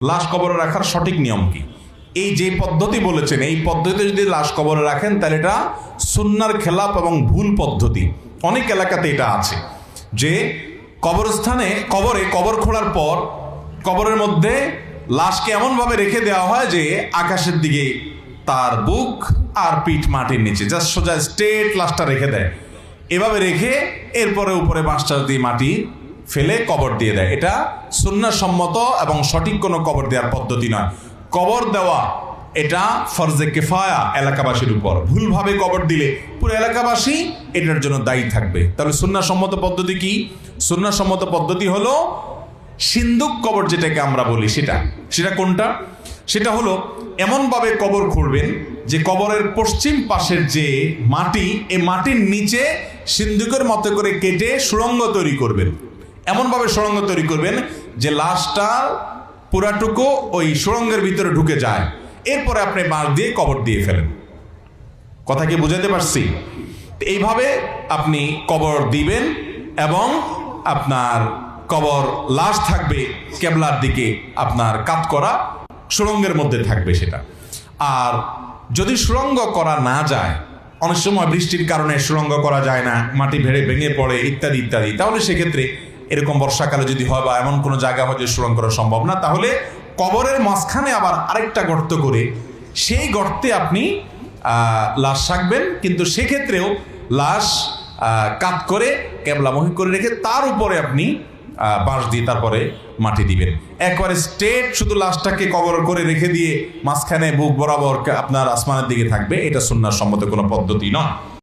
লাশ কবরে রাখার সঠিক নিয়ম কি? এই যে পদ্ধতি বলেছেন, এই পদ্ধতিতে যদি লাশ কবরে রাখেন তাহলে এটা সুন্নাহর খেলাফ এবং ভুল পদ্ধতি। অনেক এলাকাতে এটা আছে যে কবরস্থানে কবর খোঁড়ার পর কবরের মধ্যে লাশকে এমনভাবে রেখে দেওয়া হয় যে আকাশের দিকে তার বুক আর পিঠ মাটির নিচে, জাস্ট সোজা স্ট্রেট লাশটা রেখে দেয়। এভাবে রেখে এরপরে উপরে বাঁশটা দিয়ে মাটি ফেলে কবর দিয়ে দেয়। এটা সুন্নাহসম্মত এবং সঠিক কোনো কবর দেওয়ার পদ্ধতি নয়। কবর দেওয়া এটা ফরজে কিফায়া এলাকাবাসীর উপর। ভুলভাবে কবর দিলে পুরো এলাকাবাসী এটার জন্য দায়ী থাকবে। তাহলে সুন্নাহসম্মত পদ্ধতি কি? সুন্নাহসম্মত পদ্ধতি হলো সিন্দুক কবর, যেটাকে আমরা বলি। সেটা কোনটা? সেটা হলো এমনভাবে কবর খুঁড়বেন যে কবরের পশ্চিম পাশের যে মাটি, এই মাটির নিচে সিন্দুকের মতো করে কেটে সুড়ঙ্গ তৈরি করবেন। এমনভাবে সুড়ঙ্গ তৈরি করবেন যে লাশটা পুরাটুকু ওই সুড়ঙ্গের ভিতরে ঢুকে যায়। এরপরে আপনি বাঁশ দিয়ে কবর দিয়ে ফেলেন। কথা কি বুঝাতে পারছি? এইভাবে আপনি কবর দিবেন এবং আপনার কবর লাশ থাকবে কেবলার দিকে, আপনার কাত করা সুড়ঙ্গের মধ্যে থাকবে সেটা। আর যদি সুড়ঙ্গ করা না যায়, অনেক সময় বৃষ্টির কারণে সুড়ঙ্গ করা যায় না, মাটি ভেঙে পড়ে ইত্যাদি ইত্যাদি, তাহলে সেক্ষেত্রে এরকম বর্ষাকালে যদি হয় বা এমন কোনো জায়গা হয় যে সুড়ঙ্গ করা সম্ভব না, তাহলে কবরের মাঝখানে আবার আরেকটা গর্ত করে সেই গর্তে আপনি লাশ রাখবেন। কিন্তু সেক্ষেত্রেও লাশ কাত করে কেবলামুখী করে রেখে তার উপরে আপনি বাঁশ দিয়ে তারপরে মাটি দিবেন। একবারে স্ট্রেট শুধু লাশটাকে কবর করে রেখে দিয়ে মাঝখানে বুক বরাবর আপনার আসমানের দিকে থাকবে, এটা সুন্নাহসম্মত কোনো পদ্ধতি নয়।